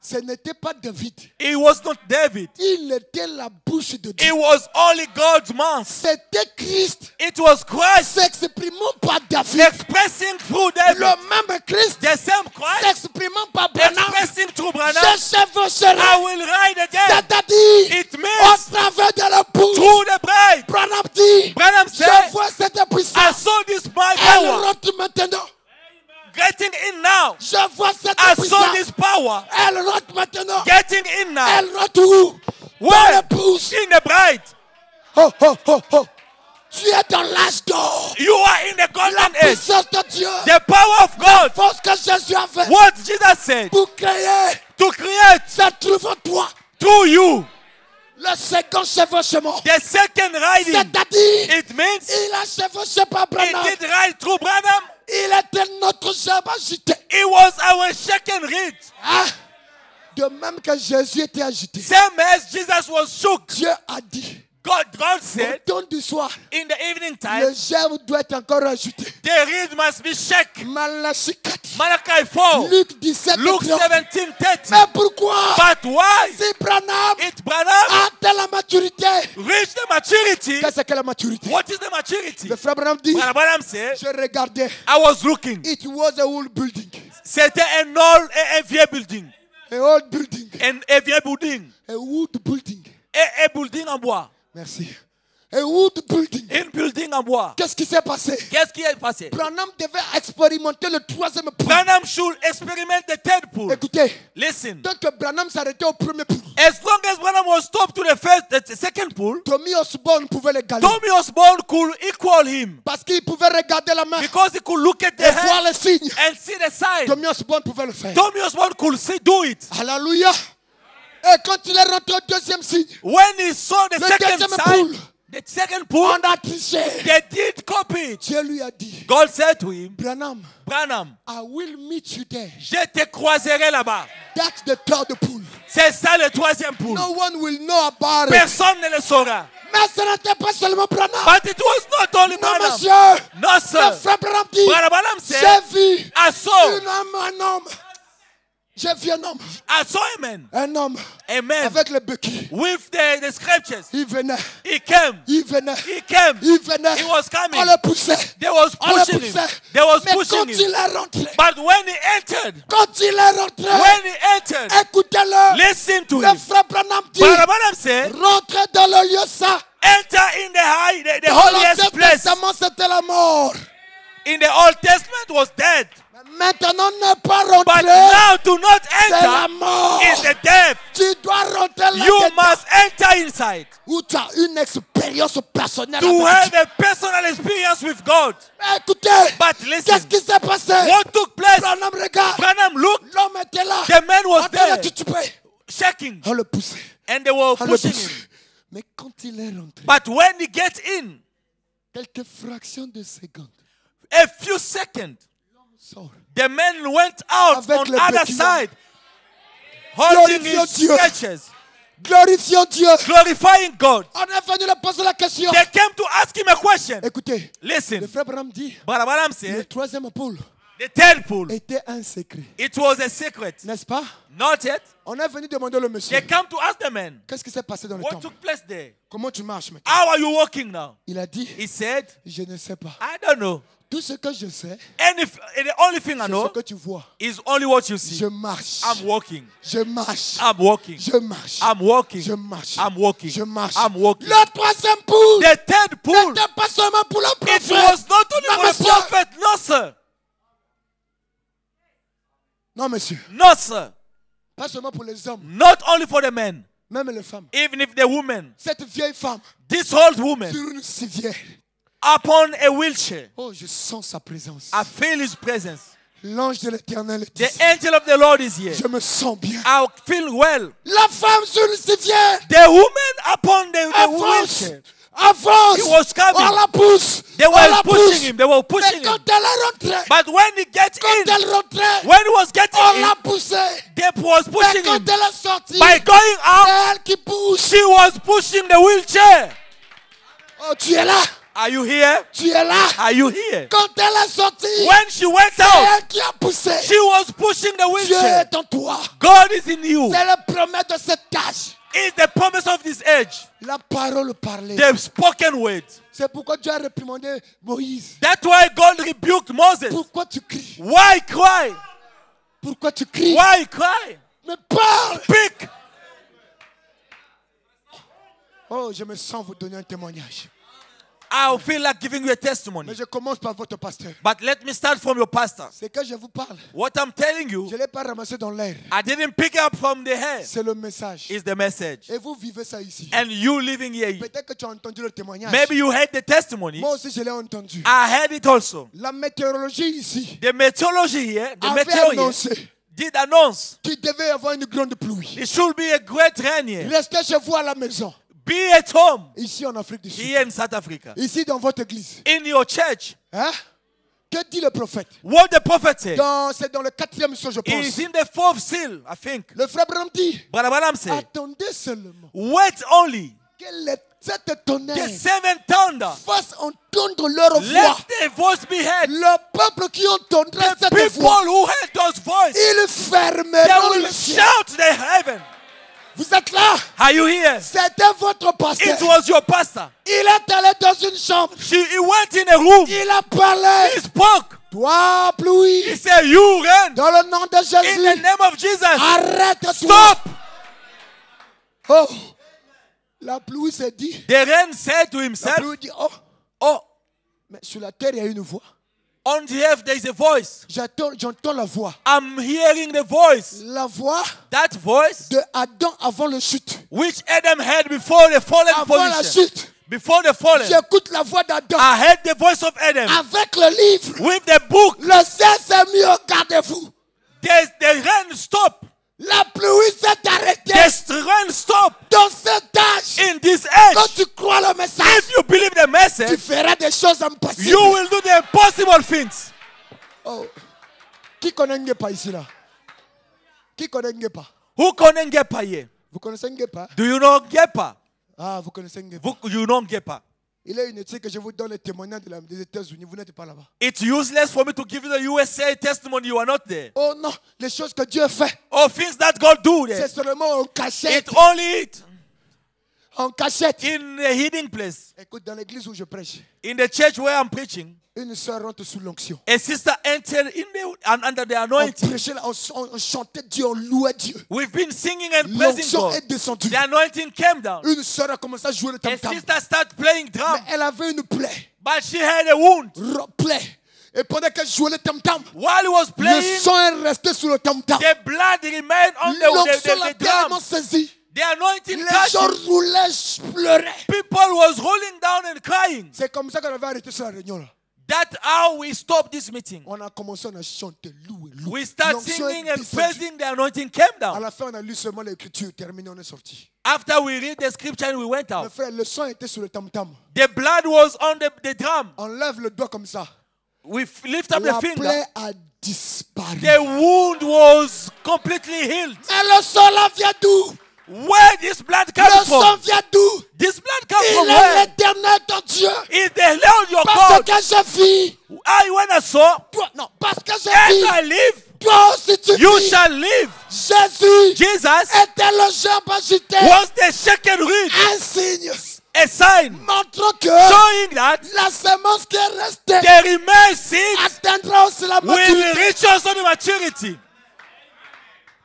Ce n'était pas David. It was not David. Il était la bouche de Dieu. It was only God's mouth. C'était Christ. It was Christ S'exprimant par David. expressing through David. Le même Christ. The same Christ S'exprimant par Branham. expressing through Branham. Je chevaucherai. I will ride again. C'est-à-dire, It au means travers de la bouche. through the bride. Branham dit, Branham je said, vois cette I puissance. saw this my Elle power rentre maintenant. getting in now. Je vois cette I saw puissance. this power Elle rentre maintenant. getting in now. Elle rentre où? Dans Where? la bouche. In the bride. Oh, oh, oh, oh. Tu es dans l'âge d'or. You are in the La golden age. puissance de Dieu. The power of God. Force que Jésus avait What Jesus said pour créer, to create ça trouve en toi. through you. Le second chevauchement. The second riding. C'est-à-dire, It means il a chevauché par he Branham. did ride through Branham. Il était notre jambe agitée. It was our second reed. Ah, de même que Jésus était agité. Same as Jesus was shook. Dieu a dit, God au said temps du soir, in the evening le time, germe doit être encore agité. the reed must be shaken. Malachie 4, Malachi 4. Luc 17, Luke 30. 17:30. Mais pourquoi? But why? Si Branham It Branham atteint la maturité. reached the maturity. Qu'est-ce que la maturité? What is the maturity? Le frère Branham dit, Branham said, je regardais. I was looking. It was a old building. C'était un vieux building. A old building. Un vieux building. A wood building. Un building en bois. Merci. A wood building. Un building en bois. Qu'est-ce qui s'est passé? Qu'est-ce qui est passé? Branham devait expérimenter le troisième pool. Branham should experiment the third pool. Écoutez, Listen. tant que Branham s'arrêtait au premier pool, As long as Branham was stopped to the second pool, Tommy Osborne pouvait le gagner. Tommy Osborne could equal him Parce qu'il pouvait regarder la main because he could look at the et voir hand les signes. and see the sign. Tommy Osborne pouvait le faire. Tommy Osborne could do it. Alléluia. Et quand il est rentré au deuxième signe, When he saw the le second deuxième sign, pool, the second pool, on a triché. they did copy it. Dieu lui a dit, God said to him, Branham, Branham, I will meet you there. je te croiserai là-bas. That's the third pool. C'est ça le troisième pool. No one will know about it. Personne ne le saura. Mais ce n'était pas seulement Branham. But it was not only Non, Branham. monsieur. No, Le sir. frère Branham dit, Branham said, j'ai vu I saw un homme. J'ai vu un homme. a man. Un homme A man avec le béquille. with the scriptures. Il venait. He came. Il venait. He came. Il venait. He was coming. On le poussait. They was On le pushing him. poussait. They was Mais quand pushing il him. est rentré, But when he entered, quand il est rentré, when he entered, écoutez-le. listen to Le him. frère Branham dit, Branham said, rentrez dans le lieu saint. enter in the Dans holiest l'Ancien place. Testament, c'était la mort. In the Old Testament was dead. Maintenant, ne pas But rentrer. now to not C'est la enter mort. is the death. Tu dois rentrer You là-dedans. must enter inside Où tu as une expérience personnelle to avec have Dieu. a personal experience with God. Écoutez, But listen, qu'est-ce qui s'est passé? what took place? Branham regarde. Branham looked, L'homme était là. the man was En train there, de tituber. shaking, On le poussait. and they were On le pushing poussait. him. Mais quand il est rentré, But when he gets in, quelques fractions de secondes, a few seconds, sort. the man went out Avec on le the other béquillon. side, holding Glorifions his Dieu. stretches, Glorifions Dieu. glorifying God. On est venu lui poser la question. They came to ask him a question. Écoutez, le Listen, frère Branham dit, Branham le said, troisième poule the third pool, était un secret. it was a secret. N'est-ce pas? Not yet. On est venu demander le monsieur. They come to ask the man, Qu'est-ce qui s'est passé dans le what temple? took place there? Comment tu marches maintenant? How are you walking now? Il a dit, He said, je ne sais pas. I don't know. Tout ce que je sais, The only thing I c'est ce know que tu vois. is only what you see. Je marche. I'm walking. Je marche. I'm walking. Je marche. I'm walking. Je marche. I'm walking. Je marche. I'm walking. Le troisième poule The third pool, n'était pas seulement pour le it prophète. was not only Non, for the monsieur. prophet. No, sir. Non, monsieur. No, sir. Pas seulement pour les hommes, Not only for the men, même les femmes. even if the woman, Cette vieille femme, this old woman, sur une civière. upon a wheelchair, Oh, je sens sa présence. I feel his presence. L'ange de l'éternel est The ici. angel of the Lord is here. Je me sens bien. I feel well. La femme sur une civière. The woman upon the Avance. wheelchair, Avance. he was coming. On la pousse. They On were la pushing pousse. him. They were pushing Mais quand him. elle est rentrée, But when he gets quand in, elle rentrait, when he was getting on in, l'a poussée. they was Mais pushing quand him. elle est sortie, By going out, c'est elle qui pousse. she was pushing the wheelchair. Oh, tu es là. Are you here? Tu es là. Are you here? Quand elle est sortie, When she went c'est out, elle qui a poussé. she was pushing the Dieu wheelchair. est en toi. God is in you. C'est le promesse de cet âge. It's the promise of this age. La parole parlée. The spoken word. C'est pourquoi Dieu a réprimandé Moïse. That's why God rebuked Moses. Pourquoi tu cries? Why cry? Pourquoi tu cries? Why cry? Mais parle. Speak. Oh, je me sens vous donner un témoignage. I feel like giving you a testimony. Mais je commence par votre pasteur. But let me start from your pastor. C'est que je vous parle. What I'm telling you, Je ne l'ai pas ramassé dans l'air. I didn't pick up from the air. C'est le message. It's the message. Et vous vivez ça ici. And you living here. Peut-être que tu as entendu le témoignage. Maybe you heard the testimony. Moi aussi, je l'ai entendu. I heard it also. La météorologie ici The meteorology here, the avait meteor here, annoncé did announce qu'il devait y avoir une grande pluie. it should be a great rain here. Restez chez vous à la maison. Be at home Ici en Afrique du Sud. here in South Africa. Ici dans votre église. In your church. Hein? Que dit le prophète? What the prophet said C'est dans le 4e son, je pense. is in the 4th seal, I think. Le frère Branham dit, Brother Branham said, attendez seulement wait only que cette tonnerre the 7th thunder. fasse entendre leur Let voix. their voice be heard. Le peuple qui entendra The cette people voix, who heard those voices, ils they fermeront will le ciel. shout the heaven. Vous êtes là? Are you here? C'était votre pasteur. It was your pastor. Il est allé dans une chambre. He went in a room. Il a parlé. He spoke. Toi, pluie, He said, you rain. dans le nom de In the Jésus, name of Jesus. arrête-toi. Stop. Oh, la pluie s'est dit. The rain said to La himself, pluie dit, oh, oh, mais sur la terre, il y a une voix. on the earth there is a voice. J'entends la voix. I'm hearing the voice. La voix That voice de Adam avant le chute. which Adam had before the fallen Avant la position. chute. Before the fallen. J'écoute la voix d'Adam. I heard the voice of Adam. Avec le livre. With the book. Le ciel s'est mis au garde-vous. The rain stopped. La pluie s'est arrêtée. The rain stopped. Dans cet âge, In this quand age, tu crois le message, if you believe the tu message, feras des choses impossibles. you will do the impossible things. Oh. Qui connaît Ngepa ici là? Qui connaît Ngepa? Who connaît Ngepa here? Vous connaissez Ngepa? Do you know Ngepa? Ah, vous connaissez Ngepa. You know Ngepa. Il est inutile que je vous donne les témoignages des États-Unis. Vous n'êtes pas là-bas. It's useless for me to give you the USA testimony. You are not there. Oh non, les choses que Dieu fait, Or things that God do there. c'est seulement en cachette. It's only it En cachette. in a hidden place. Écoute, dans l'église où je prêche, In the church where I'm preaching, une sœur rentre sous l'onction. a sister entered under the On anointing. prêchait, là, on chantait Dieu, on louait Dieu. We've been singing and praising L'onction God. est descendue. The anointing came down. Une sœur a commencé à jouer le A tam-tam. sister started playing drum, Mais elle avait une plaie. but she had a wound. Plaie. Et pendant qu'elle jouait le tam-tam, While he was le playing, sang est resté sur le tam-tam. the blood remained on L'onction l'a the tellement drum. saisi. The anointing Les touched gens him. roulaient, pleuraient. People was rolling down and crying. C'est comme ça qu'on avait arrêté sur la réunion là. That's how we stopped this meeting. On a commencé à chanter, louer, louer. We start L'onction est singing and descendue. praising. The anointing came À down. la fin, on a lu seulement l'écriture. Terminé, on est sorti. After we read the scripture and we went Le out, frère, le sang était sur le tam-tam. the blood was on the drum. On lève le doigt comme ça. We lift up La the finger. plaie a disparu. The wound was completely healed. Mais le sang là vient d'où? Where this blood Le comes sang from? vient d'où? This blood comes Il from est where? l'éternel ton Dieu. Is the Lord your Parce God? que je vis. When I saw, Toi, non, parce que je as vis. I live, Toi aussi tu you vis. shall live. Jésus Jesus était le gerbe agité. was the shaken reed, Un signe a sign montrant que showing that la semence qui est restée the remain seed atteindra aussi la will maturité. reach us on maturity.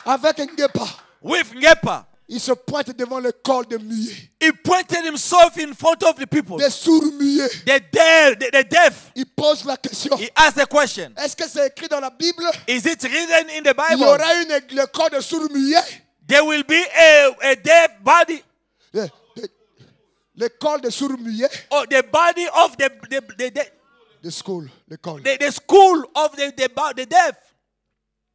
Avec Ngepa, With Ngepa, il se pointe devant le corps de muets, he pointed himself in front of the people, des sourds muets. the deaf. Il pose la question. He asked the question, Est-ce que c'est écrit dans la Bible? is it written in the Il y Bible? aura le corps de sourds muets. There will be a deaf body, Le corps de sourds muets. or the body of The school, le corps. the school of the deaf.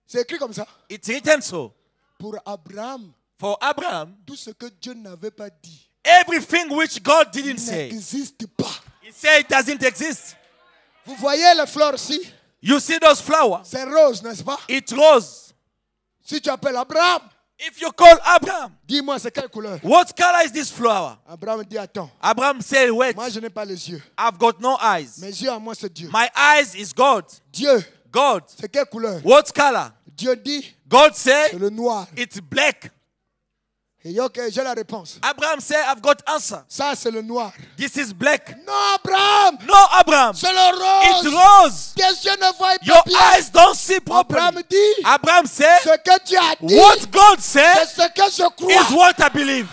C'est écrit comme ça. It's written so. Pour Abraham, For Abraham, tout ce que Dieu n'avait pas dit everything which God didn't say, n'existe pas. he said it doesn't exist. Vous voyez les fleurs ici? You see those flowers? C'est rose, n'est-ce pas? It rose. Si tu appelles Abraham, If you call Abraham, dis-moi, c'est quelle couleur? what color is this flower? Abraham dit, attends. Abraham said, wait, Moi, je n'ai pas les yeux. I've got no eyes. Mes yeux à moi, c'est Dieu. My eyes is God. Dieu, God. c'est quelle couleur? What color? Dieu dit, God c'est said, le noir. it's black. Et ok, j'ai la réponse. Abraham said, I've got answer. Ça, c'est le noir. This is black. Non, Abraham, No, Abraham. c'est le It's rose. rose. Tes yeux ne voient Your pas bien. eyes don't see properly. Abraham dit, Abraham said, ce que tu as dit, what God c'est said ce que je crois. is what I believe.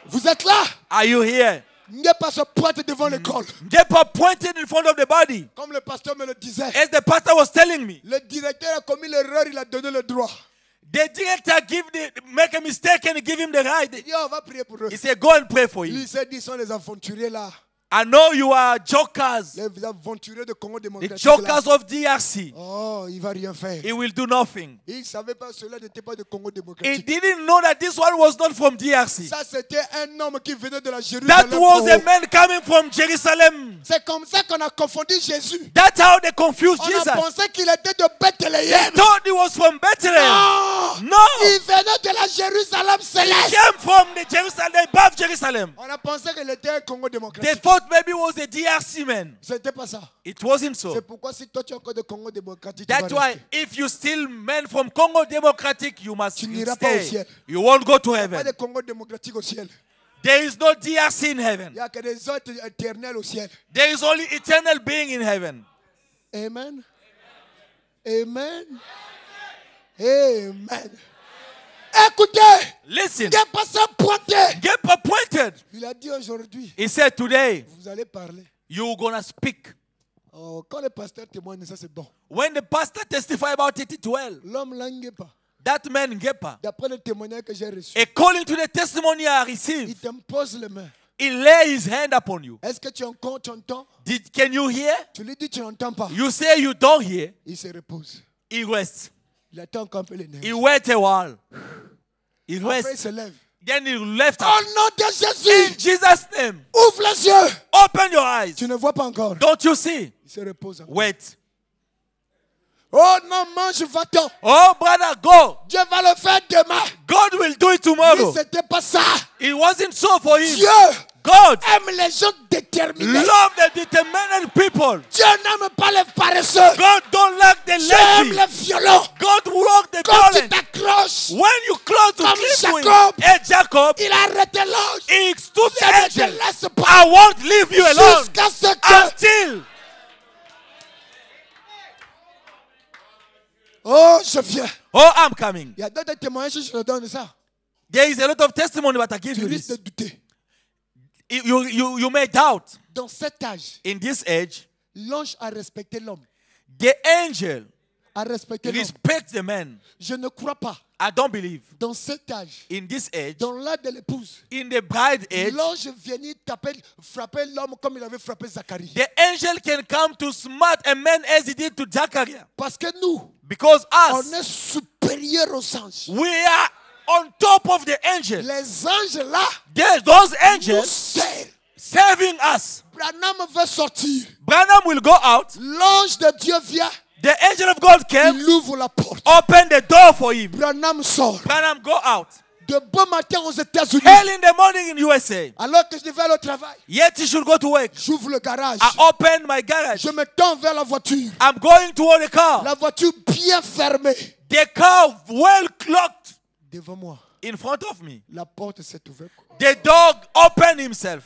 Vous êtes là? Are you here? N'est pas se pointe devant l'école. Get pointed in front of the body. Comme le pasteur me le disait. As the pastor was telling me, Le directeur a commis l'erreur, il a donné le droit. the director make a mistake and give him the right. Il dit, on va prier pour eux. He said, go and pray for Lui him. il s'est dit, sont les aventuriers là. I know you are jokers, Les aventuriers de Congo the démocratique là. jokers of DRC. Oh, il va rien faire. He will do nothing. Il ne savait pas que cela n'était pas de Congo He démocratique. didn't know that this one was not from DRC. Ça, c'était un homme qui venait de la That Jérusalem. was a man coming from Jerusalem. C'est comme ça qu'on a confondu Jésus. That's how they confused On Jesus. a pensé qu'il était de They Bethléem. thought he was from Bethlehem. Non! No, Il venait de la Jérusalem he céleste. came from the Jerusalem, above Jerusalem. On a pensé qu'il était un Congo They démocratique. thought maybe it was a DRC man. C'était pas ça. It wasn't so. C'est pourquoi si toi tu es encore de Congo démocratique, tu vas That's why rester. if you still men from Congo Democratic, you must Tu n'iras pas au stay. ciel. You won't go to Pas heaven. de Congo démocratique au ciel. There is no DRC in Il heaven. n'y a que des autres éternels au ciel. There is only eternal being in heaven. Amen. Amen. Amen. Écoutez, Listen, il n'est pas ça pointé. get appointed. Il a dit aujourd'hui, He said today, vous allez parler. you're gonna speak. Oh, quand le pasteur témoigne, ça c'est bon. When the pastor testified about it, it well. L'homme là, il n'est pas. That man Gepa, D'après le témoignage que j'ai reçu, according to the testimony I il received, t'impose les mains. he lay his hand upon you. Est-ce que tu entends? Can you hear? Tu lui dis tu n'entends pas. You say you don't hear. Il se repose. He rests. Il attend encore un peu les He nerfs. wait a while. He Après il rests. se lève. Then he left Au out. nom de In Jésus, Jesus' name, ouvre les yeux. open your eyes. Tu ne vois pas encore. Don't you see? Il se repose. Encore. Wait. Oh non, mange, va-t'en. Oh, brother, go. Dieu va le faire demain. God will do it Mais tomorrow. c'était pas ça. It wasn't so for him. Dieu God aime les gens déterminés. love the determined people. Dieu n'aime pas les paresseux. God don't like the Dieu aime lazy. les violents. God love the Quand tu violent. t'accroches, When you close to Comme cliff with Jacob. Jacob, il a arrêté l'ange. he stood Je the ne te angel. laisse I pas won't leave you alone jusqu'à ce que... until. Oh, je viens. Oh, I'm coming. Il y a d'autres témoignages, je te donne ça. There is a lot of testimony, but I give Tu you risques de this. douter. You may doubt. Dans cet âge, In this age, l'ange a respecté l'homme. the angel A respecté l'homme. respects the man. Je ne crois pas. I don't believe. Dans cet âge, In this age, dans l'âge de l'épouse, in the bride age, l'ange vient frapper l'homme comme il avait frappé Zacharie. the angel can come to smite a man as he did to Zachariah. Parce que nous, Because on us, est supérieurs aux anges. we are on top of the angel. Les anges là, Those nous angels servent. serving us. Branham veut sortir. Branham will go out. L'ange de Dieu vient, The angel of God came, il ouvre la porte. open the door for him. Branham sort. Branham go out. De bon matin aux États-Unis, Early in the morning in USA. alors que je devais aller au travail, Yet he should go to work. j'ouvre le garage. I open my garage. Je me tends vers la voiture. I'm going toward the car. La voiture bien fermée. The car well clocked Devant moi, in front of me. la porte s'est ouverte. The dog opened himself.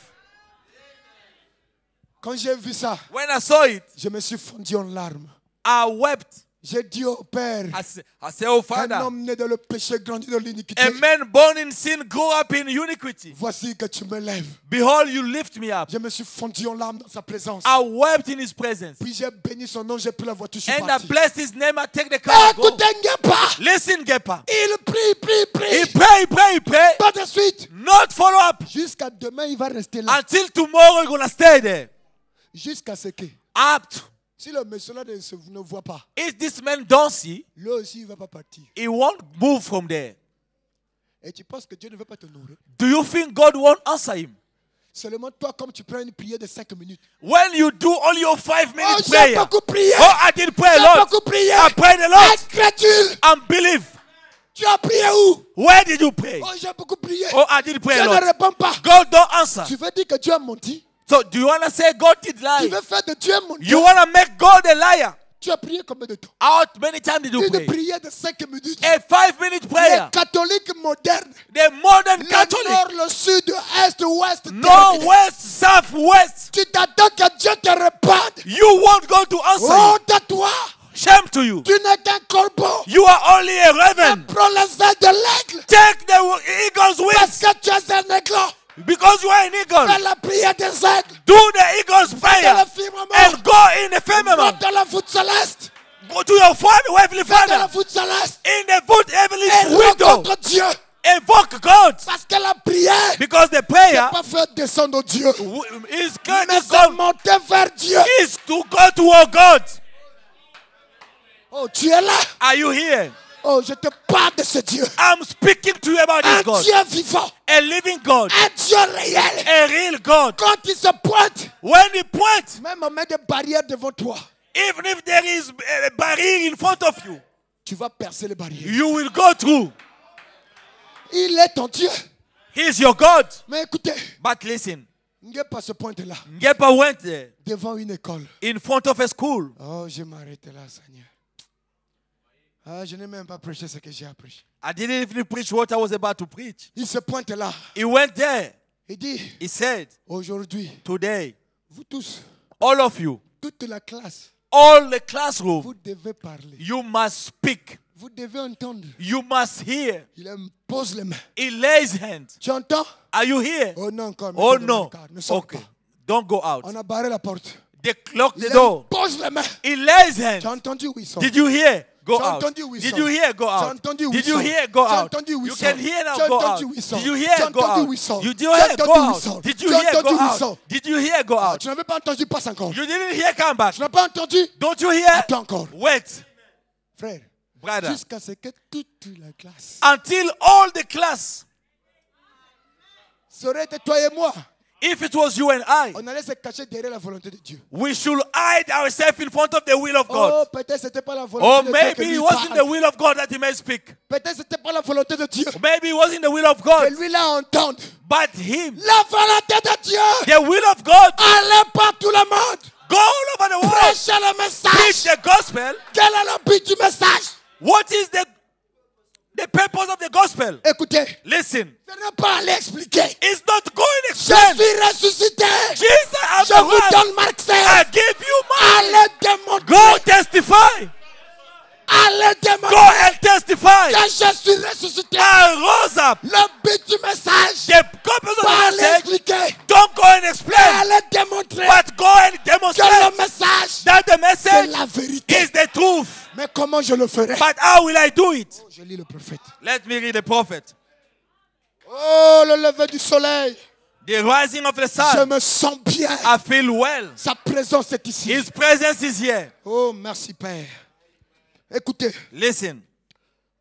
Quand j'ai vu ça, When I saw it, je me suis fondu en larmes. I wept. J'ai dit au Père, I said, oh un Father, homme né dans le péché grandit dans l'iniquité. a man born in sin grew up in iniquity. Voici que tu me lèves. Behold, you lift me up. Je me suis fondu en larmes dans sa présence. I wept in his presence. Puis j'ai béni son nom, j'ai pris la voiture, je suis And I parti. blessed his name. I take the car and go. Écoutez, pas. Listen, Gepa. Il prie. He pray. Pas de suite. Not follow up. Jusqu'à demain, il va rester là. Until tomorrow, you're going to stay there. Jusqu'à ce que, Up. si le monsieur là ne voit pas, If this man don't see, lui aussi, il ne va pas partir. he won't move from there. Et tu penses que Dieu ne veut pas te nourrir? Do you think God won't answer him? Seulement toi, comme tu prends une prière de 5 minutes. When you do only your 5 Oh, minutes j'ai prayer. beaucoup prié. Oh, I did pray a J'ai lot. beaucoup prié. I prayed a lot. Incrédule. Unbelief. Tu as prié où? Where did you pray? Oh, j'ai beaucoup prié. Oh, I did pray Dieu a ne lot. répond pas. God don't answer. Tu veux dire que Dieu a menti? So do you want to say God did Tu lie? veux faire de Dieu mon Dieu? You want to make God a liar? Tu as prié combien de temps? How many times did you Une pray? prière de 5 minutes. A 5-minute prayer. Les catholiques modernes, The modern le Catholic. nord, le sud, est, ouest, No, west, south, west. tu t'attends que Dieu te réponde. You want God to answer Oh, you. de toi, Shame to you. tu n'es qu'un corbeau. You are only a raven. Prends les ailes de l'aigle Take the eagle's parce wings que tu es un aigle. because you are an Fais eagle. la prière des aigles. Do the eagle's Dans prayer le firmament. and go in the firmament. Dans la voûte céleste. Go to your Father, Heavenly Dans la Father, voûte céleste. in the foot heavenly Et window. rencontre Dieu. Invoke God Parce que la prière, because the prayer pas faire descendre Dieu. is going Mais to c'est go monter vers Dieu. is to go toward God. Oh, tu es là. Are you here? Oh, je te parle de ce Dieu. I'm speaking to you about Un this God, Dieu vivant. a living God, Un Dieu réel. a real God. Quand il se pointe, When He points, même on met des barrières devant toi. even if there is a barrier in front of you, Tu vas percer les barrières. you will go through. Il est ton Dieu. He is your God. Mais écoutez, But listen, Ngepa se pointe là, Ngepa went there devant une école. in front of a school. Oh, je m'arrête là, Seigneur. Ah, je n'ai même pas prêché ce que j'ai appris. I didn't even preach what I was about to preach. Il se pointe là. He went there. Il dit, He said, aujourd'hui, today, vous tous, all of you, toute la classe, all the classroom, vous devez parler. you must speak. Vous devez entendre. You must hear. Il pose les mains. He lays hands. Tu entends? Are you here? Oh non, encore. Oh no. Ne sors Okay. pas. Don't go out. On a barré la porte. They lock the Il door. pose les mains. He lays Tu hands. as entendu où ils sont? Did you hear? Go J'ai out. entendu où ils Did sont. you hear? Go J'ai out. entendu où Did ils you sont. hear? Go J'ai out. entendu où ils You sont. can hear now. J'ai Go entendu out. où ils sont. Did you J'ai hear? Go entendu out. où ils sont. You did J'ai hear? Go entendu où ils out. sont. Did you J'ai hear? entendu Go où ils out. sont. Did you hear? Go out. Tu n'avais pas entendu, passe encore. You didn't hear? Come back. Tu n'as pas entendu? Don't you hear? Attends encore. Wait, Frère, brother. jusqu'à ce que toute la classe, Until all the class, ça aurait été toi et moi, if it was you and I, on allait se cacher derrière la volonté de Dieu. we should hide ourselves in front of the will of Oh, God. peut-être c'était pas la Or volonté de Dieu que maybe lui it wasn't the parle. will of God that he may speak. Peut-être c'était pas la volonté de Dieu Maybe it wasn't the will of que God, lui là entende. but him. La volonté de Dieu, The will of God. allez par tout le monde. Go all over the world. Prêchez le Preach message. the gospel. Quel est le but du message? What is the purpose of the gospel? Écoutez, Listen, je ne vais pas aller expliquer. it's not going to Je explain. suis ressuscité. Jesus, I'm Je the vous one. donne Marc 16. I give you mine. Allez démontrer. Go testify. Allez Go démontrer and testify. que je suis ressuscité. I rose up. Le but du message, The purpose of pas the aller message. expliquer. Don't go and explain, Allez démontrer but go and que demonstrate le message, that the c'est message la vérité. is the truth. Mais comment je le ferai? But how will I do it? Je lis le prophète. Let me read the prophet. Oh, le lever du soleil. The rising of the Je sun. me sens bien. I feel well. Sa présence est ici. His presence is here. Oh, merci Père. Écoutez, Listen.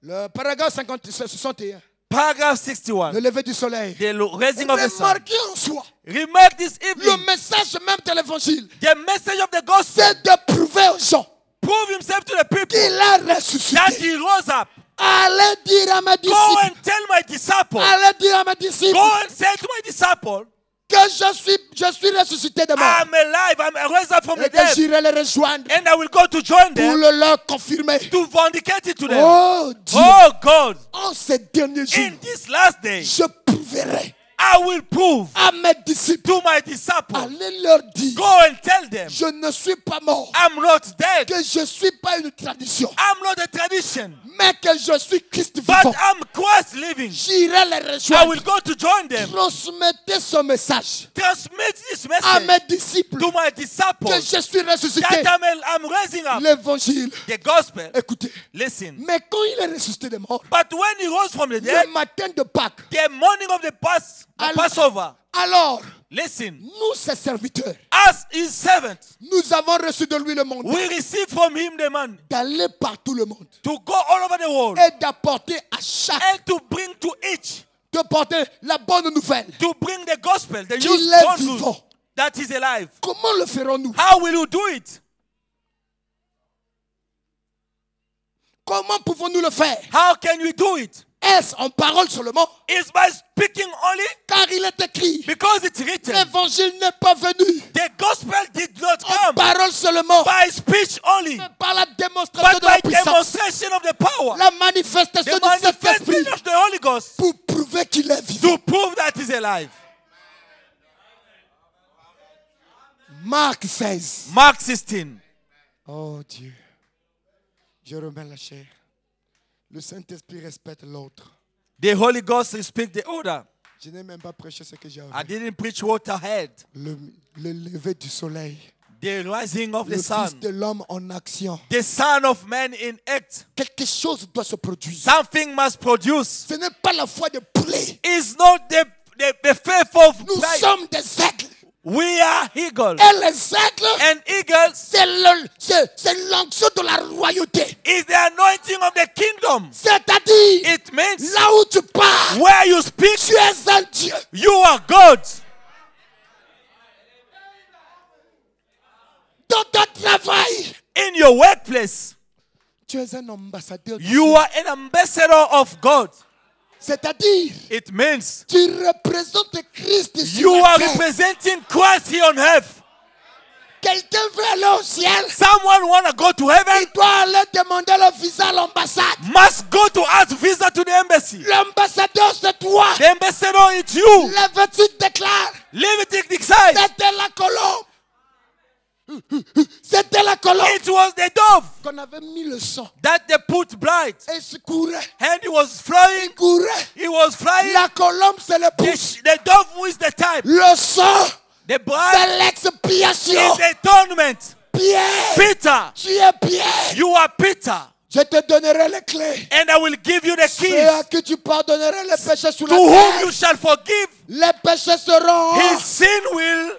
le paragraphe 61, Paragraph 61. le lever du soleil. The rising of the sun. Remarquez en soi, Remark this le evening. message même de l'évangile, The message of the gospel. c'est de prouver aux gens Prove himself to the people qu'il a that ressuscité. he rose up. Allez dire à mes Go disciples, and tell my disciples. allez dire à mes disciples Go and say to my disciples, que je suis ressuscité de mort. I'm alive. I'm raised up from Et the que dead. j'irai les rejoindre And I will go to join pour them le leur confirmer. to vindicate it to them. Oh Dieu, Oh God, en ces derniers jours, in this last day, je prouverai I will prove à mes disciples, to my disciples. allez leur dire, Go and tell them, je ne suis pas mort, I'm not dead. que je ne suis pas une tradition, I'm not a tradition, mais que je suis Christ but vivant. I'm Christ living. J'irai les I rejoindre. will go to join them. Transmettez ce message Transmit this à message mes disciples to my que disciples je suis ressuscité. that I'm raising up L'évangile. the gospel. Écoutez, Listen. mais quand il est ressuscité des morts, But when he rose from the dead, le matin de Pâques, the morning of the Passover, alors, listen, nous, ses serviteurs, as his servants, nous avons reçu de lui le mandat we receive from him the man d'aller par tout le monde to go all over the world et d'apporter à chaque, and to bring to each, de porter la bonne nouvelle. to bring the gospel, the Qu'il good est news vivant. that he's alive. Comment le ferons-nous? How will you do it? Comment pouvons-nous le faire? How can we do it? Est-ce en parole seulement? It's by speaking only Car il est écrit, because it's written. l'évangile n'est pas venu The gospel did not en come parole seulement, by speech only, mais par la démonstration but de la by puissance, demonstration of the power. la manifestation The du Saint-Esprit manifestation of the Holy Ghost pour prouver qu'il est vivant. to prove that he's alive. Marc 16. Mark 16. Oh Dieu, je remets la chair. Le Saint-Esprit respecte l'autre. The Holy Ghost respects the order. Je n'ai même pas prêché ce que j'ai I envie. didn't preach what I had. Le lever du soleil. The rising of Le the sun. Fils de l'homme en action. The Son of Man in act. Quelque chose doit se produire. Something must produce. Ce n'est pas la foi de poulet. It's not the faith of Nous pride. sommes des aigles. We are eagles. Et les aigles, And eagles c'est l'onction de la royauté. is the anointing of the kingdom. C'est-à-dire, It means là où tu pars, where you speak, tu es un Dieu. you are God. Dans ton travail, In your workplace, tu es un ambassadeur. de you Dieu. are an ambassador of God. C'est-à-dire, It means tu représentes Christ sur you la are terre. representing Christ here on earth. Quelqu'un veut aller au ciel. Someone want to go to heaven, Il doit aller demander le visa à l'ambassade. must go to ask visa to the embassy. L'ambassadeur, c'est toi. The ambassador is you. Lévitique déclare, Levitic decides. c'était la colombe. C'était la colombe It was the dove qu'on avait mis le sang. that they put blind. Et se courait. And he was flying. Il courait. He was flying. La colombe, c'est le pouce. The dove who is the type. Le sang, The bride c'est l'expiation. is the atonement. Pierre, Peter, tu es Pierre. you are Peter. Je te donnerai les clés. And I will give you the Ceux keys. à qui tu pardonneras les péchés sur To la whom terre, you shall forgive, les péchés seront. his sin will.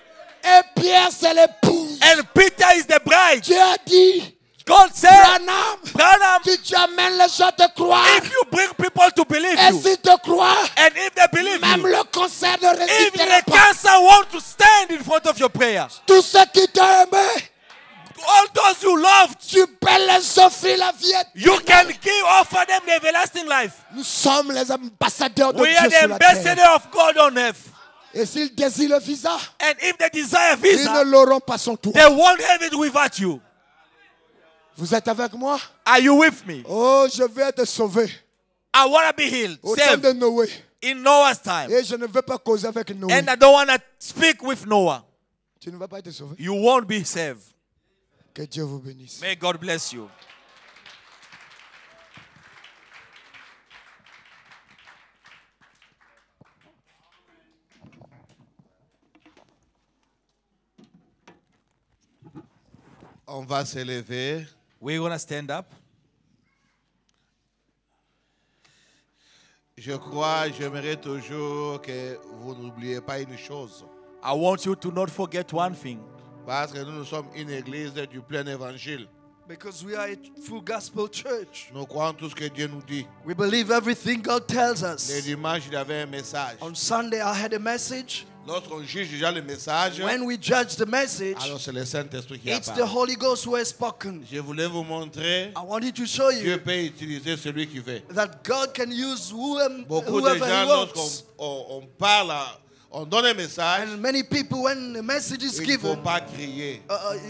Et Pierre, c'est l'épouse. And Peter is the bride. Tu as dit, God said, Branham, Branham, si tu amènes les gens te croire, if you bring people to believe et you, s'ils te croient, and if they believe même you, le cancer ne if résistera the pas. cancer want to stand in front of your prayer, Tous ceux qui t'ont aimé, all those you loved, tu peux les offrir la vie you can éternelle. offer them the everlasting life. Nous sommes les ambassadeurs de We Dieu are sur the la terre. ambassador of God on earth. Et s'ils désirent le visa, And if they desire ils ne visa, l'auront pas sans toi. they won't have it without you. Vous êtes avec moi? Are you with me? Oh, je vais être sauvé. I want to be healed, Au temps saved de Noé. in Noah's time. Et je ne veux pas causer avec Noé. And I don't want to speak with Noah. Tu ne vas pas être sauvé. You won't be saved. Que Dieu vous bénisse. May God bless you. On va s'élever. We're going to stand up. Je crois, j'aimerais toujours que vous n'oubliez pas une chose. I want you to not forget one thing. Parce que nous sommes une église du plein évangile. Because we are a full gospel church. Nous croyons tout ce que Dieu nous dit. We believe everything God tells Le us. dimanche, il y avait un message. On Sunday, I had a message. Lorsqu'on juge déjà le message, When we judge the message, alors c'est le Saint-Esprit qui a it's the parlé. Holy Ghost who has spoken. Je voulais vous montrer, I wanted to show Dieu you peut utiliser celui qui veut. that God can use Beaucoup de whoever gens, He wants. lorsqu'on parle, on donne un message, And many people, when the message is il ne faut given, pas crier.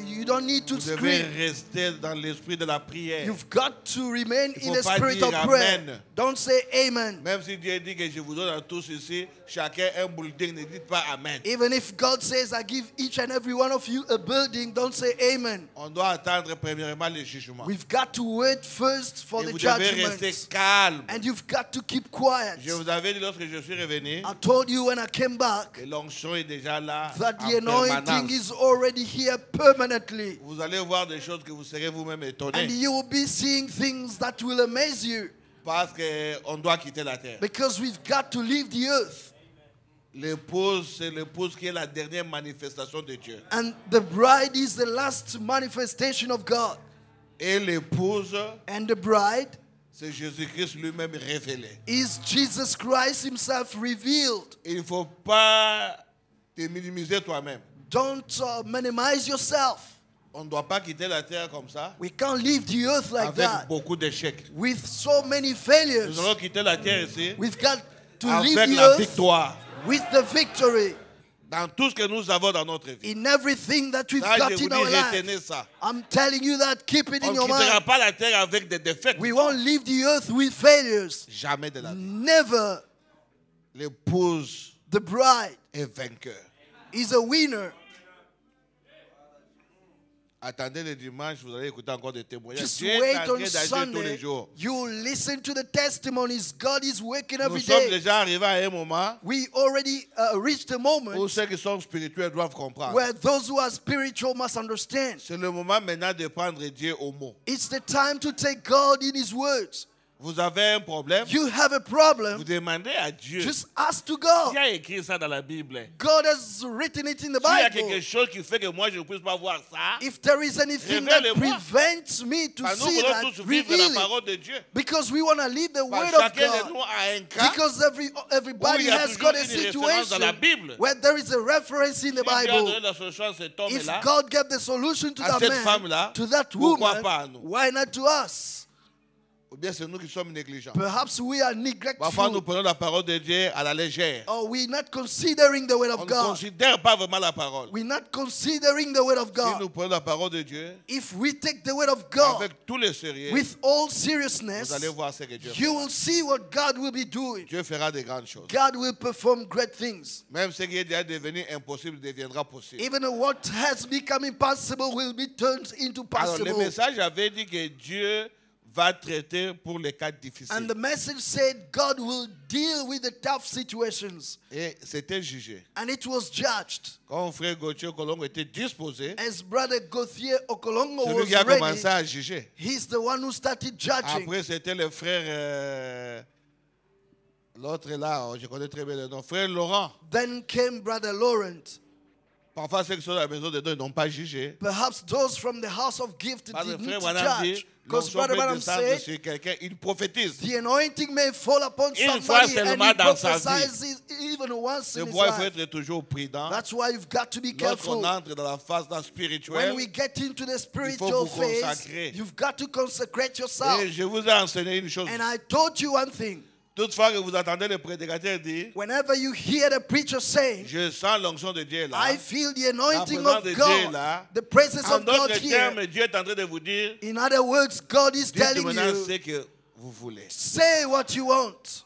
you don't need to Vous devez scream. rester dans l'esprit de la prière. You've got to remain Il in faut a pas spirit dire of prayer. Amen. Don't say amen. Même si Dieu dit que je vous donne à tous ici, chacun un building, ne dites pas Amen. Even if God says, I give each and every one of you a building, don't say amen. On doit attendre premièrement le jugement. We've got to wait first for Et the vous devez rester judgment. calme. And you've got to keep quiet. Je vous avais dit lorsque je suis revenu, I told you when I came back que l'onction est déjà là that en the anointing permanence. is already here permanently. Vous allez voir des choses que vous serez vous-même And étonnés. you will be seeing things that will amaze you Parce qu'on doit quitter la terre. because we've got to leave the earth. L'épouse, c'est l'épouse qui est la dernière manifestation de Dieu. And the bride is the last manifestation of God. Et l'épouse, And the bride c'est Jésus-Christ lui-même révélé. is Jesus Christ Himself revealed. Il ne faut pas te minimiser toi-même. Don't minimize yourself. On ne doit pas quitter la terre comme ça, We can't leave the earth like avec that beaucoup d'échecs. with so many failures. Nous allons quitter la terre ici We've got to leave avec the la earth victoire with the victory dans tout ce que nous avons dans notre vie. in everything that we've Ça, got je vous in dis, our retenez life. ça. I'm telling you that, keep it On in ne your quittera mind. pas la terre avec des défaites. We won't leave the earth with failures. Jamais de la vie. Never. L'épouse The bride est vainqueur. is a winner. Attendez le dimanche, vous allez écouter encore des témoignages. Just Dieu est wait en on train d'agir tous les Sunday. jours. You will listen to the testimonies. God is working Nous every sommes day. déjà arrivés à un moment We already reached a où moment ceux qui sont spirituels doivent comprendre. where those who are spiritual must understand. C'est le moment maintenant de prendre Dieu au mot. It's the time to take God in His words. Vous avez un problème, You have a vous problem, demandez à Dieu. just ask to God. Qui a écrit ça dans la Bible? God has written it in the S'il y a quelque Bible. chose qui fait que moi je ne puisse pas voir ça, If there is anything that Révèle-moi. prevents me to parce que nous see voulons that, tous vivre la reveal it. parole de Dieu. Because we want to live the Parce word que of chacun de God. nous a un cas. Because everybody Où il y a has toujours got a une référence dans la situation Bible. where there is a reference in the Si Dieu a donné Bible. la solution à cet If homme-là, God gave the solution to à that cette man, femme-là, to that pourquoi woman, pas à nous? why not to us? ou bien c'est nous qui sommes négligents. Perhaps we are Parfois, nous neglectful, prenons la parole de Dieu à la légère. or we're not considering the word On of ne God. considère pas vraiment la parole. We're not considering the word of Si God. nous prenons la parole de Dieu If we take the word of God avec tout le sérieux, with all vous seriousness, allez voir ce que Dieu you fera. will see what God will be doing. Dieu fera de grandes choses. God will perform great things. Même ce qui est déjà devenu impossible deviendra possible. Even what has become impossible will be turned into Alors, le possible. message avait dit que Dieu va traiter pour les cas And difficiles. the message said God will deal with the tough situations. Et c'était jugé. And it was judged. Quand frère Gauthier Colombo était disposé, As Brother Gauthier Okolongo celui was qui a commencé ready, à juger. he's the one who started judging. Après, c'était le frère, l'autre là, je connais très bien le nom, frère Laurent. Then came Brother Laurent. Parfois, ceux qui sont à la maison de Dieu n'ont pas jugé. Perhaps those from the house of gift Parce que did frère need to Branham dit, judge. Because l'onction Brother peut Branham descendre said, sur quelqu'un, il prophétise. the anointing may fall upon Une fois somebody and seulement he dans sa prophesies even once C'est in his pourquoi il faut life. être toujours prudent. That's why you've got to be Lorsqu'on careful. entre dans la phase spirituelle, When we get into the faut spiritual vous phase, consacrer. you've got to consecrate yourself. et je vous ai enseigné une chose. And I taught you one thing. Toutefois que vous entendez le prédicateur dire, Whenever you hear the preacher say, je sens l'onction de Dieu là. I feel the anointing présence of de Dieu God, là. the presence En of God d'autres here. termes, Dieu est en train de vous dire, In other words, God is dites telling maintenant you, ce que vous voulez. say what you want.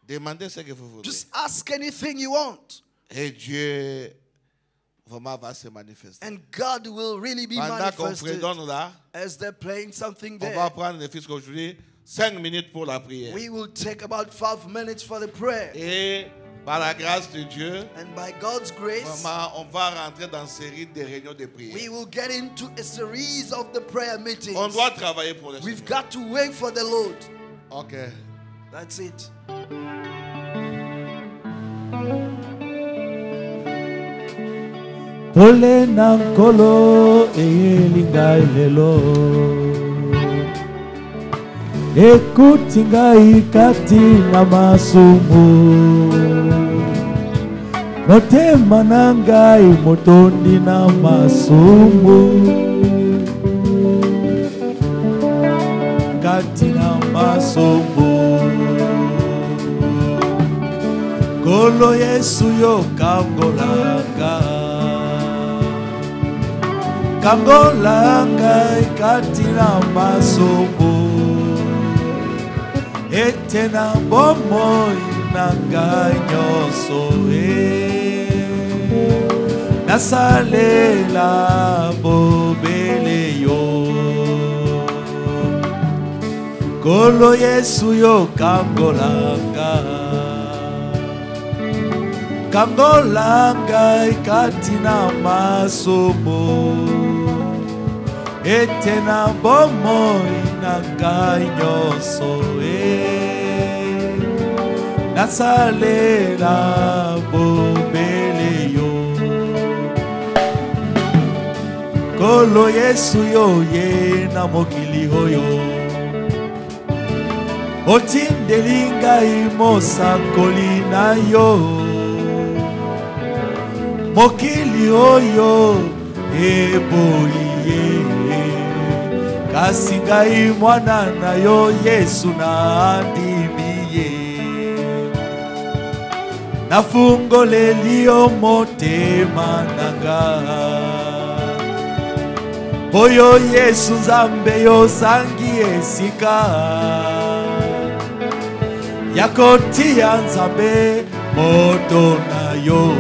Demandez ce que vous voulez. Just ask anything you want. Et Dieu vraiment va se manifester. And God will really be Pendant qu'on manifested. prédonne là, As they're playing something on there, va prendre le fils qu'aujourd'hui 5 minutes pour la prière. we will take about 5 minutes for the prayer. Et par la grâce de Dieu, And by God's grace, vraiment, on va rentrer dans une série de réunions de prière. we will get into a series of the prayer meetings. On doit travailler pour le We've Seigneur. got to wait for the Lord. Ok. That's it. Pole na nkolo eyelinga lelo ekuti ngai kati na masumu motema na ngai motondi na masumu kati na masumu Nkolo Yesu yo kangolanga kangolanga ikati na masomo ete na bomoi na ngai nyonso nasalela bobele yo Nkolo Yesu yo kangolanga kangolanga ikati na masomo ete na bomoi na ngai nyonso nasalela bobele yo Nkolo Yesu yo ye na mokili oyo otindeli ngai mosakoli na yo mokili oyo eboye kasi ngai mwana na yo Yesu nandimiye nafungoleli yo motema nanga oyo Yesu Nzambe yo sangi esika yakotia Nzambe moto na yo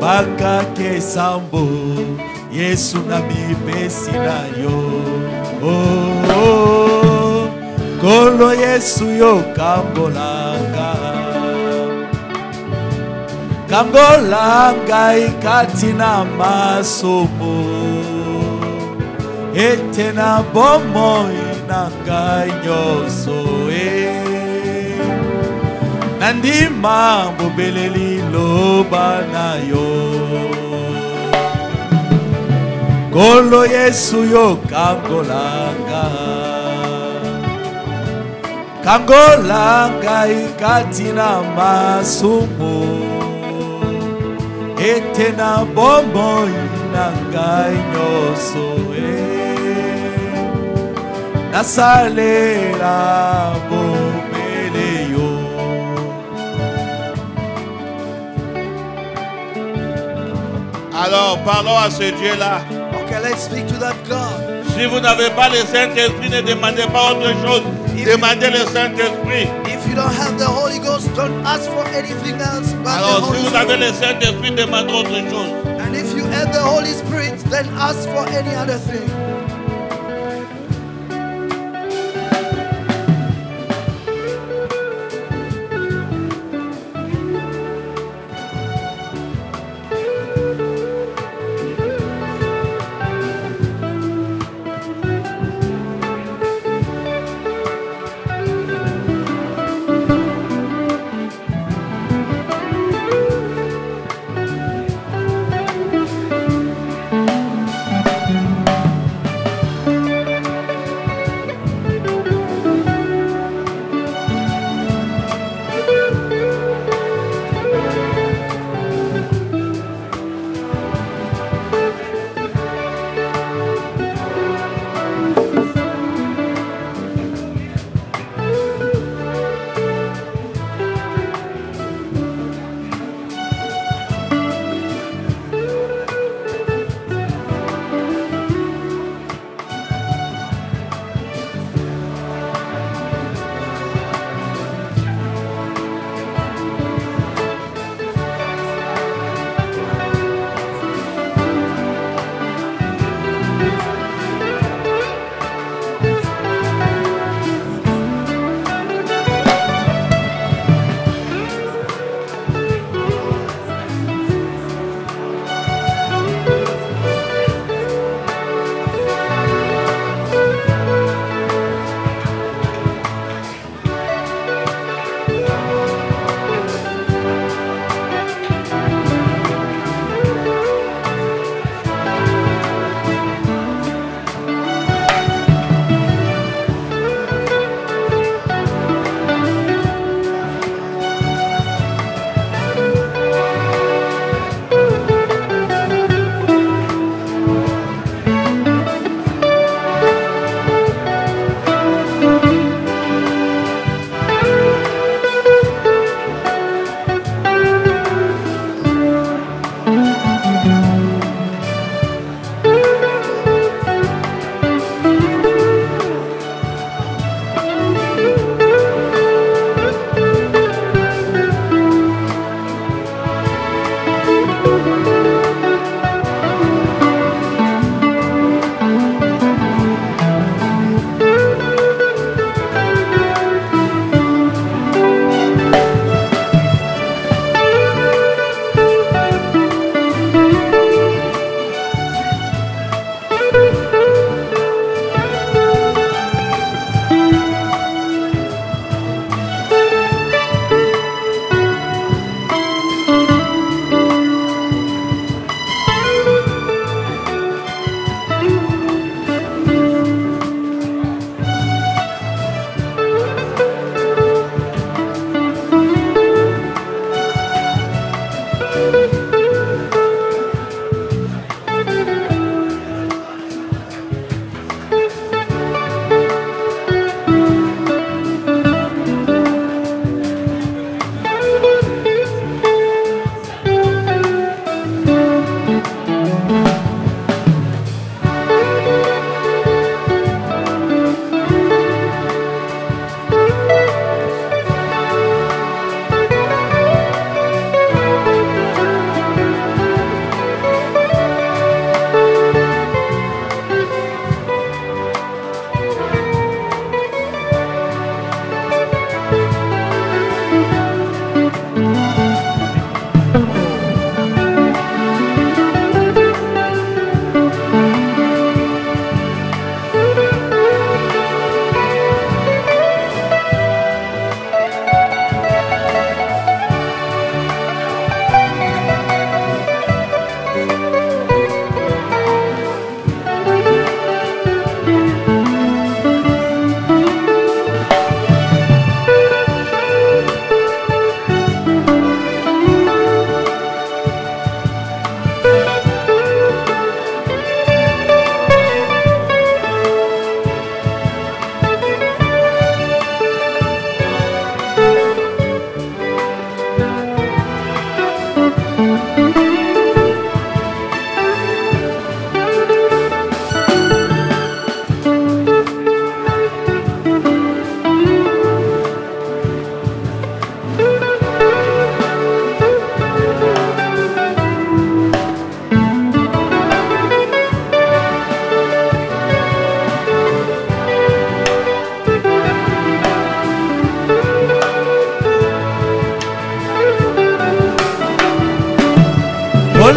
bakake sambo Yesu na mipesi na yo kolo Yesu yo kangolanga ikati na masomo ete na bomo inanga nyoso nandima mbobeleli loba na yo kolo Yesu yo kangolanga ikati na masumu ete na bomo inanga nyoso nasalela bomele yo. Alors parlons à ce Dieu-là. Okay, let's speak to that God. Si vous n'avez pas le Saint-Esprit, ne demandez pas autre chose. Demandez le Saint-Esprit. If you don't have the Holy Ghost, don't ask for anything else but Alors the si Holy vous avez Spirit. le Saint-Esprit, demandez autre chose. And if you have the Holy Spirit, then ask for any other thing.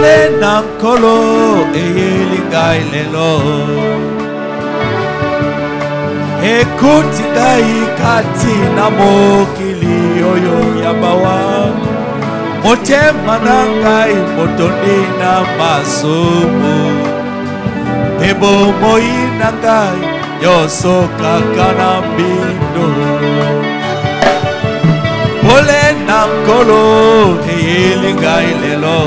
Pole nankolo eyelingai lelo. Ekuti ngai kati na mokili oyo yabawa. Motema na ngai motondi na masumu. Ebo moi na ngai yoso kaka na mbindo. Pole nankolo eyelingai lelo.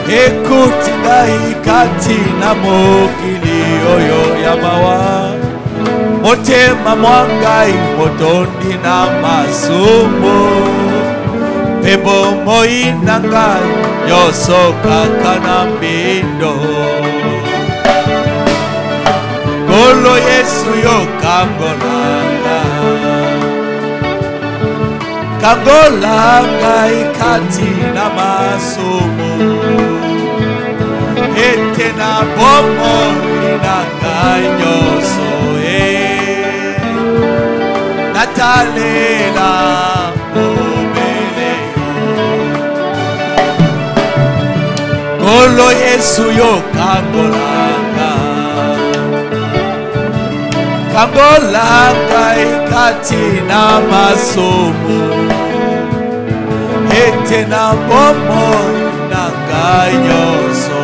Ekuti ngai kati na mokili oyo yabawa. Motema mwangai motondi na masumu. Pebo moi na ngai yoso kaka na mbindo. Kolo Yesu yo kangolanga. Kangolanga ikati na masumu. Ete na bomo ina kanyoso Natalela obeleyo. Kolo Yesu yo kangolanga. Kangolanga ikati na masumu. Ete na bomo na kanyoso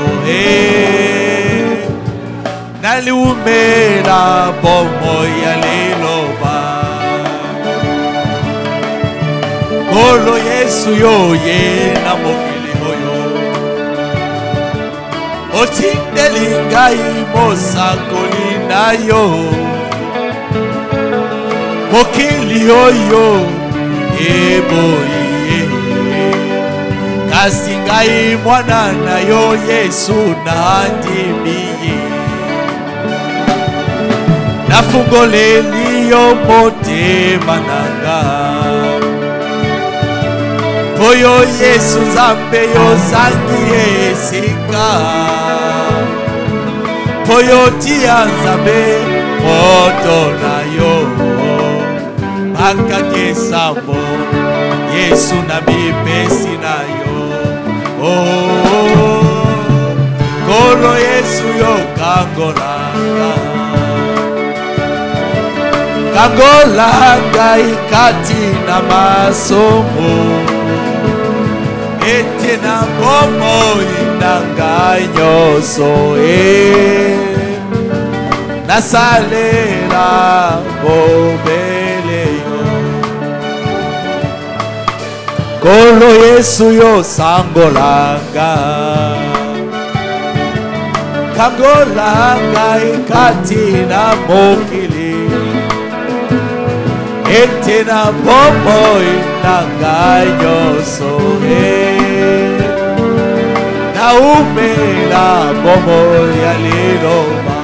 Naliumela bomo ya liloba. Kolo Yesu yo ye na mokili oyo. Otindeli ngai mosakoli na yo. Mokili oyo eboye. Kasi ngai mwana na yo Yesu nandimiye. Nafungoleli yo motema nanga. Oyo Yesu Nzambe yo zangi esika. Oyo tia Nzambe moto na yo. Bakake sambo Yesu na bipesi na yo. Oh, Kolo Yesu yo kangolanga. Kangolanga ikati na masomo. Ete na bomo inanga nyoso Nasalela bobeleyo. Kolo Yesu yo sangolanga. Kangolanga ikati na mokili. Ete na bomo inanga nyoso Naumela bomo ya liloba.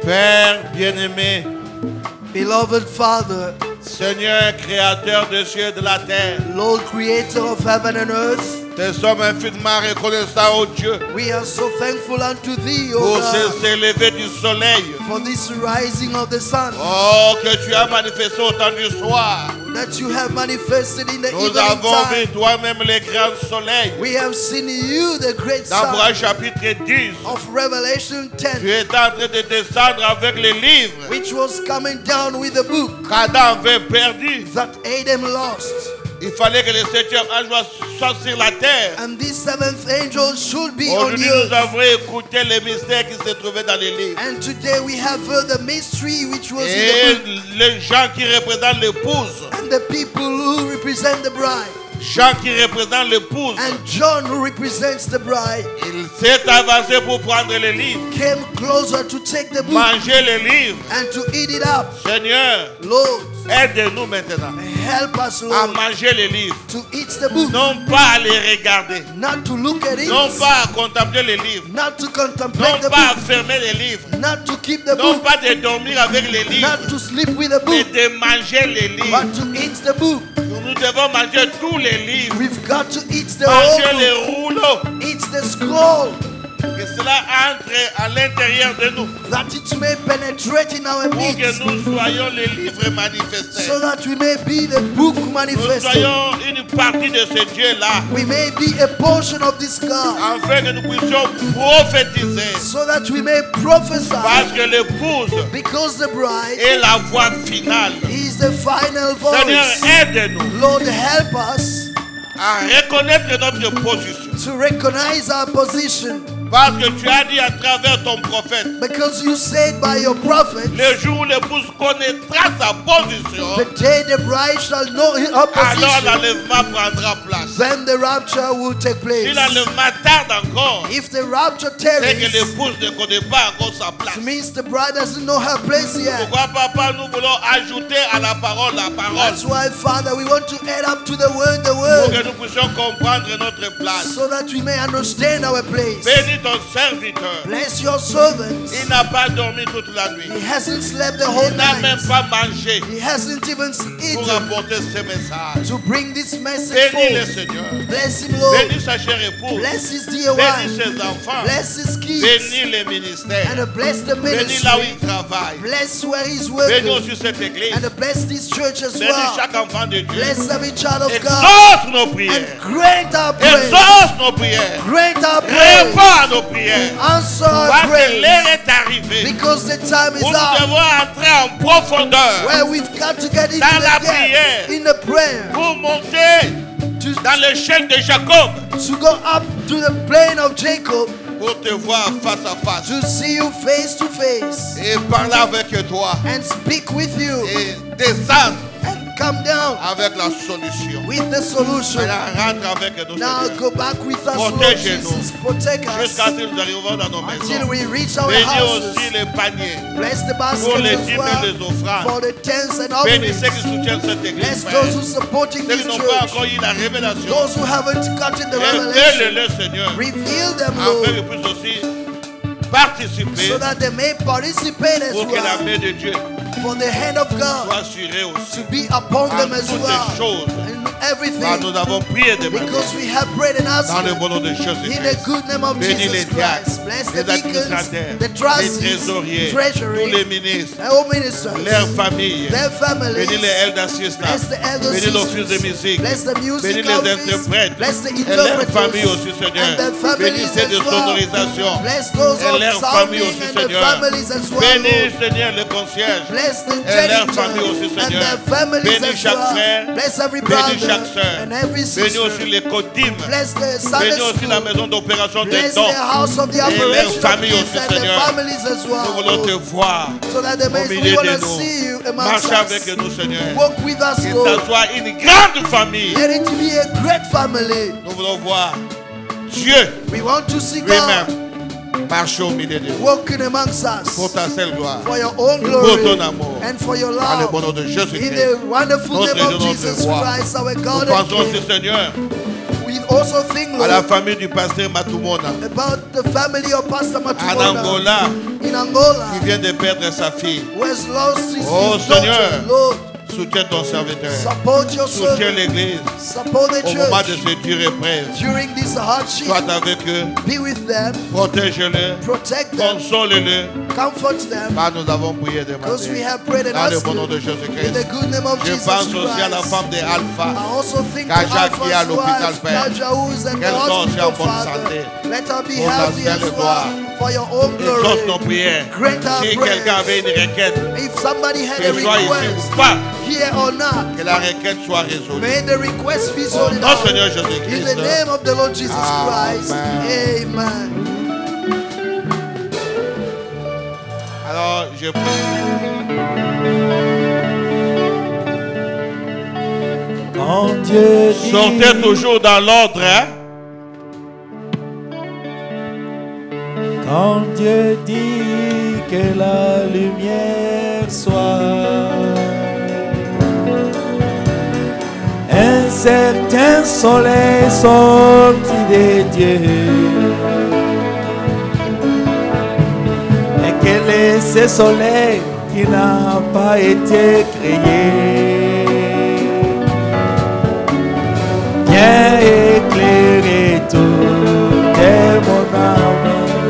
Père bien-aimé, Beloved Father, Seigneur créateur des cieux et de la terre, Lord Creator of heaven and earth, te sommes infiniment reconnaissants, ô Dieu, we are so thankful unto Thee, O pour God, ce lever du soleil. for this rising of the sun, Oh, que tu as manifesté au temps du soir. that you have manifested in the Nous evening avons vu time. toi-même les grands soleils. We have seen you, the great Dans Broi sun chapitre 10, of Revelation tu 10, étais en train de descendre avec les livres which was coming down with the book qu'Adam avait perdu. that Adam lost. Il fallait que le septième ange soit sur la terre. And this seventh angel should be on Aujourd'hui, the nous earth. avons écouté les mystères qui se trouvaient dans les livres. And today we have heard the mystery which was in the Et book, les gens qui représentent l'épouse, and the people who represent the bride, Jean qui représente l'épouse, and John who represents the bride, il s'est avancé pour prendre les livres, came closer to take the book manger les livres. and to eat it up. Seigneur, Lord, aide-nous maintenant help us, à Lord, manger les livres. to eat the book, Non pas à les regarder, not to look at it, non pas à contempler les livres, not to non contemplate the pas à book, fermer les livres, not to keep the non book, pas de dormir avec les livres, not to sleep with the mais book, de manger les livres. but to eat the book. Nous devons manger tous les livres, We've got to eat the manger whole les book, rouleaux, eat the scroll, Que cela entre à l'intérieur de nous. that it may penetrate in our Pour que midst, nous soyons les livres manifestés. so that we may be the book Nous manifested. soyons une partie de ce Dieu-là. We may be a portion of this God, Afin que nous puissions prophétiser. so that we may prophesy, Parce que l'épouse because the bride est la voix finale. is the final Seigneur, voice. aide-nous Lord, help us à reconnaître notre position. to recognize our position, Parce que tu as dit à travers ton prophète, because you said by your prophet, le jour où l'épouse connaîtra sa position, the day the bride shall know her alors position, l'enlèvement prendra place. then the rapture will take Si place. l'enlèvement tarde encore, If the rapture c'est que tarries, l'épouse ne connaît pas encore sa place. it means the bride doesn't know her place yet. Pourquoi, papa, nous voulons ajouter à la parole la parole That's why, Father, we want to add up to the word, pour que nous puissions comprendre notre place. so that we may understand our place. Bénis ton serviteur. Bless your servant. Il n'a pas dormi toute la nuit. He hasn't slept the whole Il n'a night. même pas mangé He hasn't even pour eaten apporter ce message. to bring this message Bénis le forth. Seigneur. Bless him, Lord. Bénis sa chère épouse. Bless his dear Bénis wife. ses enfants. Bless his kids. Bénis les ministères. And bless the Bénis là où ministry. il travaille. Bless where he's Bénis working. aussi cette église. And bless this church as Bénis well. chaque enfant de Dieu. Bless every child of God. Exauce nos And prières. grant our praise. Exauce nos prières. Grant our praise. Réponds à nos prières. Answer our Parce que praise. l'heure est arrivée Because the time is où nous up devons entrer en profondeur where we've got to get into dans la the prière. depth in the prayer pour monter to, dans l'échelle de Jacob to go up to the plane of Jacob pour te voir face à face to see you face to face et parler avec toi and speak with you et descendre and come down avec la solution. with the solution. Maintenant, rentre avec nous, Now Seigneur, go back with us, Lord Protège-nous. Jesus. Protect us jusqu'à ce que nous arrivons dans nos until maisons. we reach our Bénis houses. aussi les paniers Bless the pour basket les as dîmes et well les offrandes. for the tents and Bénis offerings. ceux qui soutiennent cette église, Bless frère. those who supporting Ceux this qui n'ont pas church. encore eu la révélation. Those who haven't gotten the revelation. Révèle-le, Seigneur, Reveal them, afin Lord, qu'ils puissent aussi participer so that they may participate as pour que la well. main de Dieu For the hand of God soit assurée aussi. to be upon En them as toutes well. les choses. In Car everything. nous avons prié de maintenant Because we have prayed and asked dans le you bon nom de in the Jésus-Christ. good name of Bénis les Jesus diacres, Christ. Bless the les deacons, administrateurs, the les trustees, trésoriers, tous treasury, les ministres, all ministers, leurs familles. their families. Bénis les elder sisters. Bless the elder Bénis l'office de sisters. musique. Bless the music Bénis les office. interprètes. Bless the Et leurs interpreters. familles aussi, Seigneur. And their Bénis families ceux de as well. sonorisation. Bless those Et of leurs sounding familles aussi, and the Seigneur. families as well. Bénis, Lord. Seigneur, les concierges. Bless the Et leurs janitor familles aussi, and Seigneur. their families Bénis as chaque well. frère. Bless every Bénis brother chaque sœur. and every Bénis sister. aussi les codimes. Bless the Sunday Bénis aussi la school. maison d'opération des Bless dons. the house of the leurs operation of familles gifts aussi, and the Seigneur. families as well. Nous voulons te Lord. voir So that they may au we milieu want de to see you nous. amongst Marche avec us. nous, Seigneur. Walk with us, Que Lord. ça soit une grande famille. Let it be a great family. Nous voulons voir Dieu We want to see God lui-même marcher au milieu de nous. walking amongst Pour us ta seule gloire. for your own Pour glory ton amour. and for your Dans le love. bon nom de In Jésus-Christ. the wonderful Notre name Dieu, of notre Jesus roi. Christ, our Nous God and pensons aussi, King. Seigneur, We also think, à la Lord, famille du pasteur Matumona about the family of Pastor en Matumona Angola in Angola, qui vient de perdre sa fille. who has lost his Oh, daughter. Seigneur. Lord, Soutiens ton serviteur. support your Soutiens servant. l'église Support the au moment de church ces dures épreuves. during this hardship. Sois avec eux, Be with them, protège-le, protect them, console-le. comfort them, Car nous avons prié de because we matin. have prayed and Dans le asked bon nom de you in the Jésus-Christ. good name of Je Jesus pense aussi à la Christ. femme de Alpha. I also think Kaja of qui est à Alpha's l'hôpital, wife, Père. Kaja, who is at the Qu'elle soit en hospital, bonne Father. santé. Let her be Pour ta healthy seule as gloire. well, for your own Exauce nos glory. prières. Grant our Si prayers. quelqu'un avait une requête, If somebody had a que soit ici request, ou pas, here or not, que la requête soit résolue. may the request be Au sorted nom out. Seigneur In the Jésus-Christ. name of the Lord Jesus Christ. Amen. Amen. Alors, je prie. Quand Dieu dit Sortez toujours dans l'ordre, hein? Quand Dieu dit que la lumière soit, un certain soleil sorti de Dieu, et quel est ce soleil qui n'a pas été créé? Viens éclairer tout mon âme.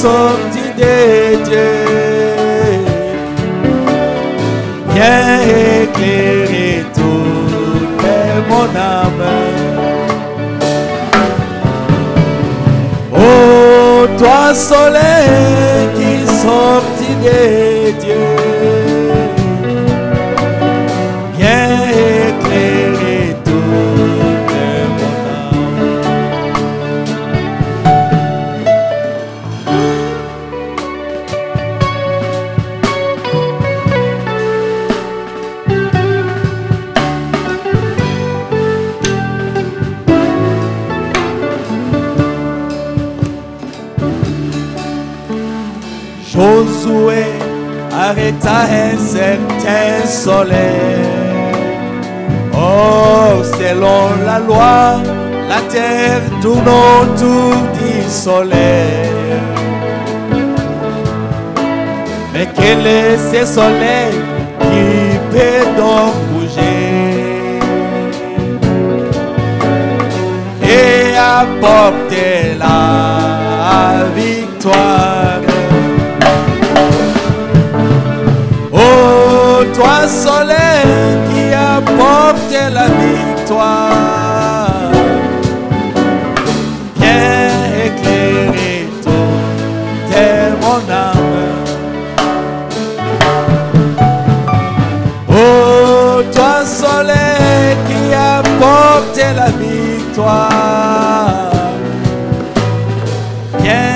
sorti de Dieu, viens éclairer toute mon âme. Oh, toi soleil qui sorti de Dieu, viens éclairer toute mon âme. Josué arrêta un certain soleil. Oh, selon la loi, la terre tourne autour du soleil. Mais quel est ce soleil qui peut donc bouger et apporter la victoire? Oh, toi soleil qui apporte la victoire, viens éclairer toute mon âme. Oh, toi soleil qui apporte la victoire, viens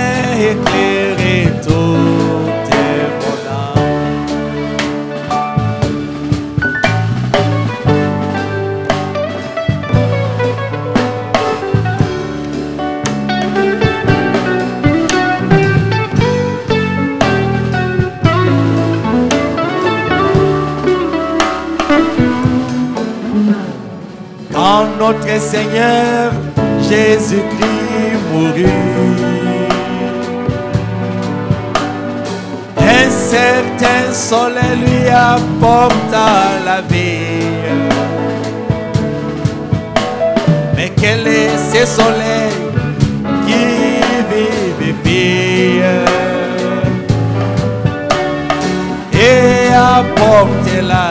éclairer toute mon âme. Quand notre Seigneur Jésus-Christ mourut, un certain soleil lui apporta la vie. Mais quel est ce soleil qui vivifie et apporte la